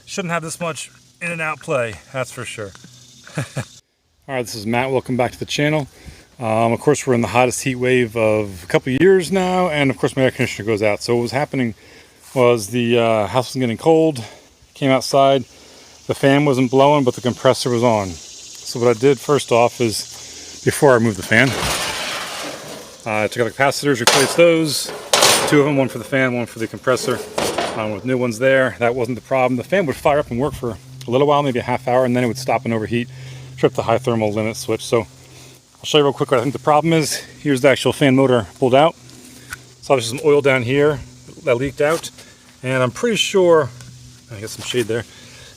Shouldn't have this much in and out play, that's for sure. All right, this is Matt. Welcome back to the channel. Of course, we're in the hottest heat wave of a couple of years now, and of course my air conditioner goes out. So what was happening was the house was getting cold, came outside, the fan wasn't blowing, but the compressor was on. So what I did first off is, before I moved the fan, I took out the capacitors, replaced those, two of them, one for the fan, one for the compressor, with new ones there. That wasn't the problem. The fan would fire up and work for a little while, maybe a half hour, and then it would stop and overheat, trip the high thermal limit switch. So I'll show you real quick what I think the problem is. Here's the actual fan motor pulled out. So there's some oil down here that leaked out, and I'm pretty sure, I got some shade there,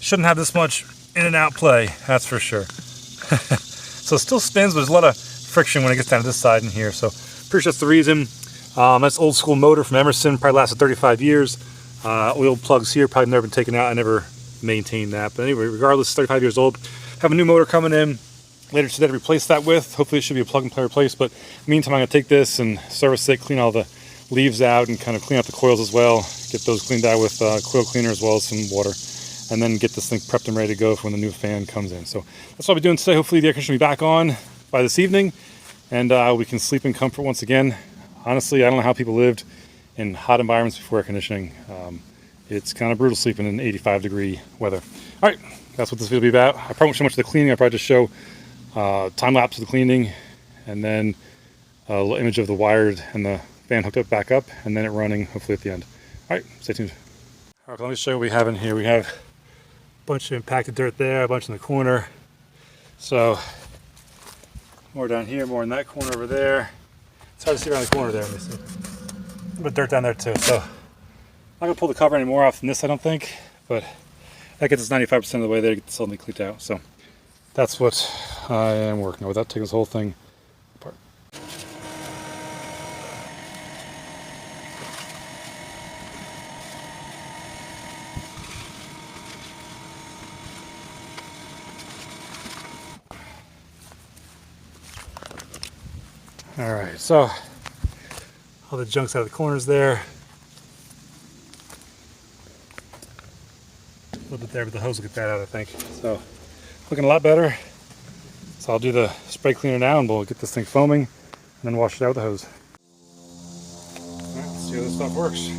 shouldn't have this much in and out play, that's for sure. So it still spins, but there's a lot of friction when it gets down to this side in here. So pretty sure that's the reason. That's old school motor from Emerson, probably lasted 35 years. Oil plugs here, probably never been taken out. I never maintained that. But anyway, regardless, 35 years old. Have a new motor coming in later today to replace that with. Hopefully it should be a plug and play replace. But in the meantime, I'm going to take this and service it, clean all the leaves out, and kind of clean out the coils as well. Get those cleaned out with coil cleaner as well as some water. And then get this thing prepped and ready to go for when the new fan comes in. So that's what I'll be doing today. Hopefully the air conditioner will be back on by this evening, and we can sleep in comfort once again. Honestly, I don't know how people lived in hot environments before air conditioning. It's kind of brutal sleeping in 85-degree weather. All right, that's what this video will be about. I probably won't show much of the cleaning. I'll probably just show time lapse of the cleaning, and then a little image of the wired and the fan hooked up back up, and then it running hopefully at the end. All right, stay tuned. All right, let me show you what we have in here. We have a bunch of impacted dirt there, a bunch in the corner. So more down here, more in that corner over there. It's hard to see around the corner there. Let me see. A little bit of dirt down there too. So I'm not gonna pull the cover any more off than this, I don't think, but that gets us 95% of the way there to get this all cleaned out. So that's what I am working on without taking this whole thing apart. All right, so all the junk's out of the corners there. A little bit there, but the hose will get that out, I think. So looking a lot better. So I'll do the spray cleaner now, and we'll get this thing foaming, and then wash it out with the hose. All right, let's see how this stuff works.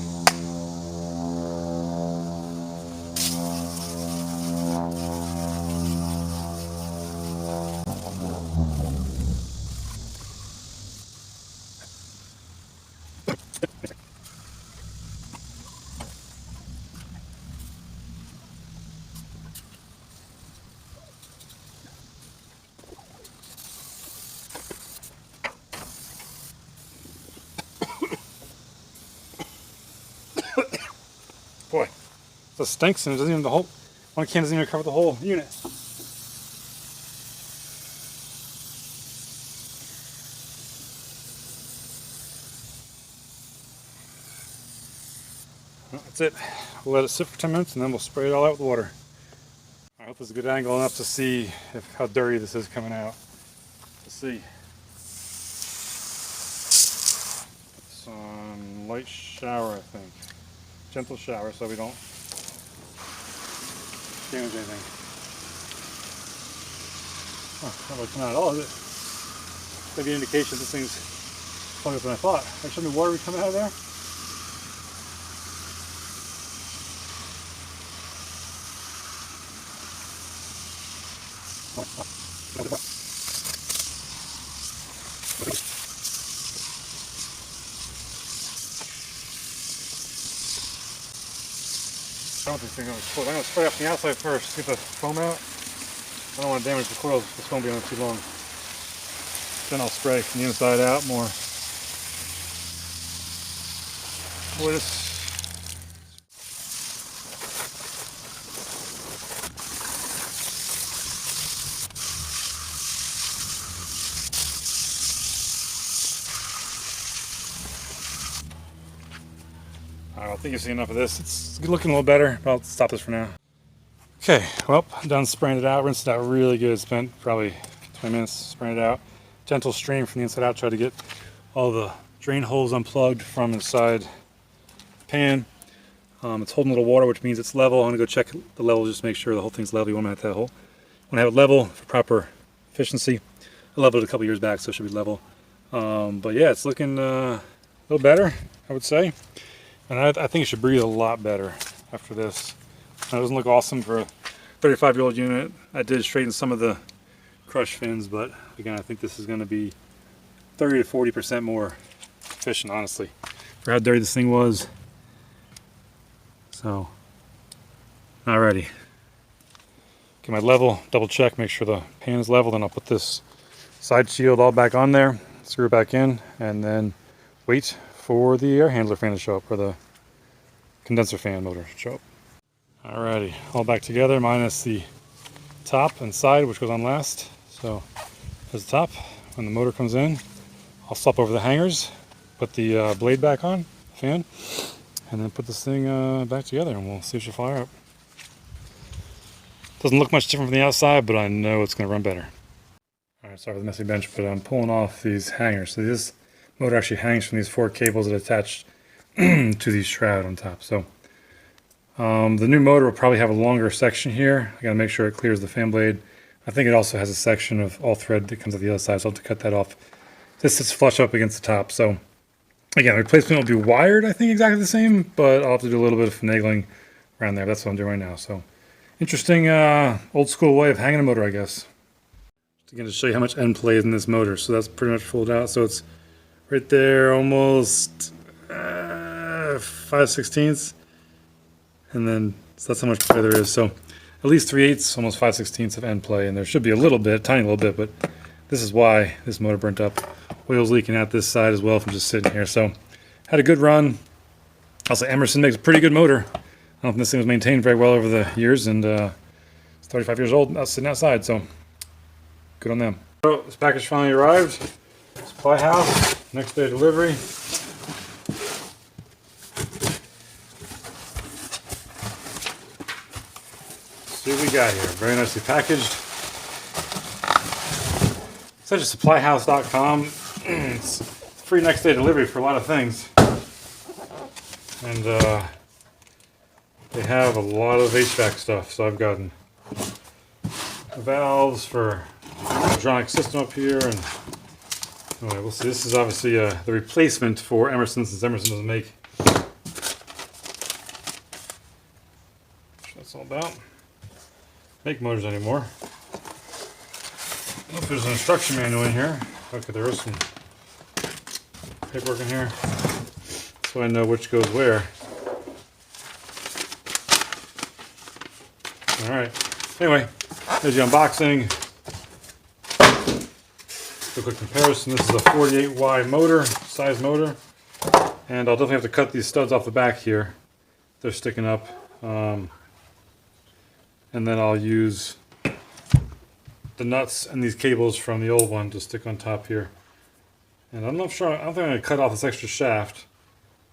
Boy, this stinks, and it doesn't even one can doesn't even cover the whole unit. Well, that's it. We'll let it sit for 10 minutes, and then we'll spray it all out with water. I hope this is a good angle enough to see how dirty this is coming out. Let's see. Some light shower, I think. Gentle shower so we don't damage anything. Oh, not really coming out at all, is it? Maybe an indication this thing's funnier than I thought. Actually, the water coming out of there? I don't think this thing's going to explode. I'm going to spray off the outside first, get the foam out. I don't want to damage the coils if this foam be on too long. Then I'll spray from the inside out more. Boy, this. I think you've seen enough of this. It's looking a little better, but I'll stop this for now. Okay, well, I'm done spraying it out. Rinsed it out really good. Spent probably 20 minutes spraying it out. Gentle stream from the inside out. Try to get all the drain holes unplugged from inside the pan. It's holding a little water, which means it's level. I'm going to go check the level just to make sure the whole thing's level. You want to have that whole. Want to have it level for proper efficiency. I leveled it a couple years back, so it should be level. But yeah, it's looking a little better, I would say. And I think it should breathe a lot better after this. It doesn't look awesome for a 35-year-old unit. I did straighten some of the crush fins, but again, I think this is going to be 30 to 40% more efficient, honestly, for how dirty this thing was. So, alrighty. Get my level, double check, make sure the pan is level, then I'll put this side shield all back on there, screw it back in, and then wait for the air handler fan to show up, or the condenser fan motor to show up. Alrighty, all back together, minus the top and side, which goes on last. So there's the top. When the motor comes in, I'll swap over the hangers, put the blade back on, fan, and then put this thing back together, and we'll see if she'll fire up. Doesn't look much different from the outside, but I know it's going to run better. Alright, sorry for the messy bench, but I'm pulling off these hangers. So this motor actually hangs from these 4 cables that attach to the shroud on top. So the new motor will probably have a longer section here. I got to make sure it clears the fan blade. I think it also has a section of all thread that comes out the other side, so I'll have to cut that off. This sits flush up against the top. So again, the replacement will be wired, I think, exactly the same, but I'll have to do a little bit of finagling around there. That's what I'm doing right now. So interesting old school way of hanging a motor, I guess. Just again, to show you how much end play is in this motor. So that's pretty much pulled out. So it's right there, almost 5/16, and then so that's how much play there is. So at least 3/8, almost 5/16 of end play, and there should be a little bit, tiny little bit, but this is why this motor burnt up. Oil's leaking out this side as well from just sitting here. So had a good run. I'll say Emerson makes a pretty good motor. I don't think this thing was maintained very well over the years, and it's 35 years old, now sitting outside, so good on them. So this package finally arrived. Supply house, next day delivery. See what we got here. Very nicely packaged. Such as supplyhouse.com. It's free next day delivery for a lot of things. And they have a lot of HVAC stuff. So I've gotten valves for electronic system up here, and anyway, we'll see. This is obviously the replacement for Emerson, since Emerson doesn't make. That's all about. Make motors anymore. I don't know if there's an instruction manual in here. Okay, there is some paperwork in here, so I know which goes where. All right. Anyway, there's the unboxing. Do a quick comparison. This is a 48Y motor, size motor, and I'll definitely have to cut these studs off the back here. They're sticking up, and then I'll use the nuts and these cables from the old one to stick on top here. And I'm not sure. I don't think I'm going to cut off this extra shaft.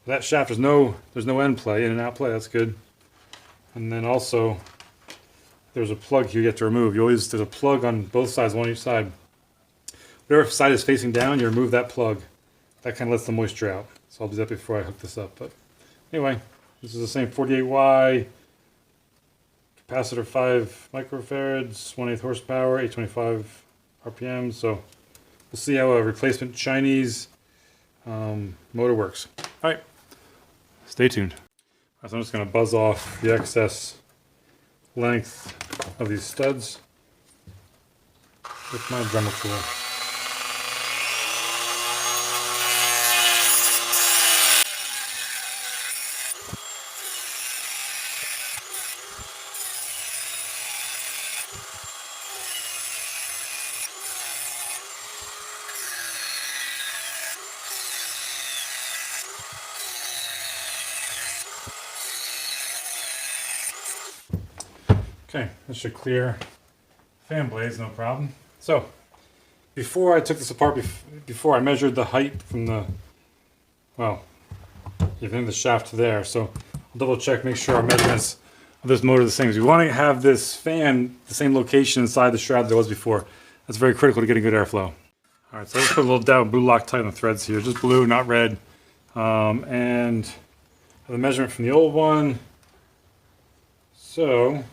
That shaft there's no end play, in and out play. That's good. And then also there's a plug here you have to remove. There's a plug on both sides, one on each side. Whatever side is facing down, you remove that plug. That kind of lets the moisture out. So I'll do that before I hook this up. But anyway, this is the same 48Y capacitor, 5 microfarads, 1/8 horsepower, 825 RPM. So we'll see how a replacement Chinese motor works. All right, stay tuned. All right, so I'm just going to buzz off the excess length of these studs with my Dremel tool. Okay, this should clear fan blades, no problem. So, before I took this apart, before I measured the height from the, well, even the shaft to there, so I'll double check, make sure our measurements of this motor are the same. We want to have this fan the same location inside the shroud that it was before. That's very critical to getting good airflow. Alright, so let's put a little dab of blue Loctite on the threads here, just blue, not red. And the measurement from the old one. So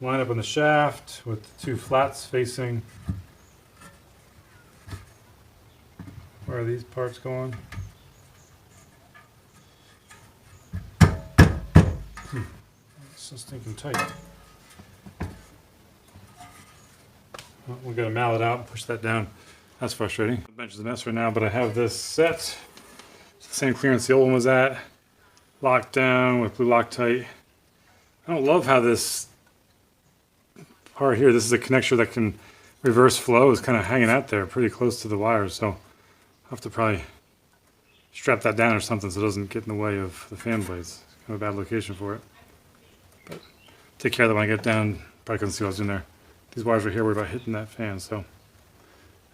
line up on the shaft with the two flats facing. Where are these parts going? It's so stinking tight. Well, we got to mallet out and push that down. That's frustrating. The bench is a mess right now, but I have this set. It's the same clearance the old one was at. Locked down with blue Loctite. I don't love how this part here, this is a connector that can reverse flow, is kind of hanging out there pretty close to the wires. So I'll have to probably strap that down or something so it doesn't get in the way of the fan blades. It's kind of a bad location for it. But take care of that when I get down. Probably couldn't see what I was doing there. These wires right here were about hitting that fan. So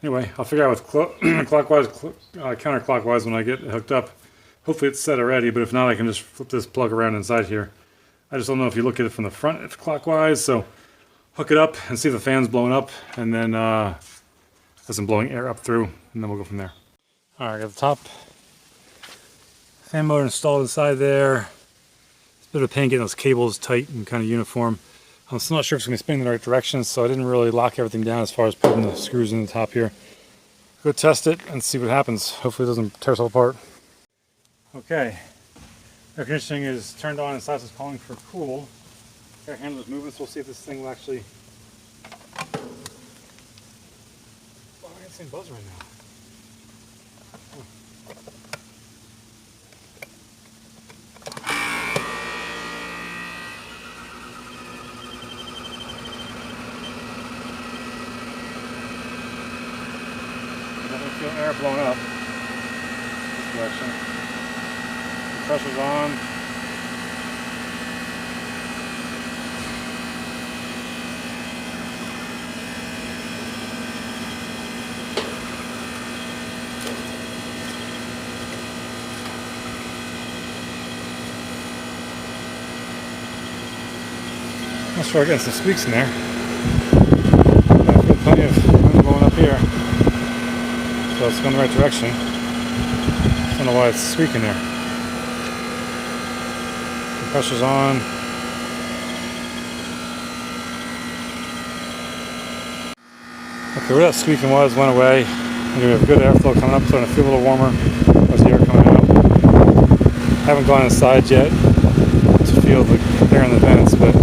anyway, I'll figure out with clockwise, counterclockwise when I get it hooked up. Hopefully it's set already, but if not, I can just flip this plug around inside here. I just don't know if you look at it from the front, it's clockwise. So hook it up and see if the fan's blowing up, and then has some blowing air up through, and then we'll go from there. All right, I got the top fan motor installed inside there. It's a bit of a pain getting those cables tight and kind of uniform. I'm still not sure if it's going to spin in the right direction, so I didn't really lock everything down as far as putting the screws in the top here. Go test it and see what happens. Hopefully it doesn't tear itself apart. Okay, air conditioning is turned on and Silas is calling for cool. Air handler's moving, so we'll see if this thing will actually... Oh, I can't see buzz right now. Feel air blowing up this direction. The pressure's on. I'll start getting some squeaks in there. I feel plenty of wind blowing up here. So it's going the right direction. I don't know why it's squeaking there. The pressure's on. Okay, where that squeaking was went away. And we have good airflow coming up, starting to feel a little warmer. There's the air coming out. I haven't gone inside yet to feel the air in the vents, but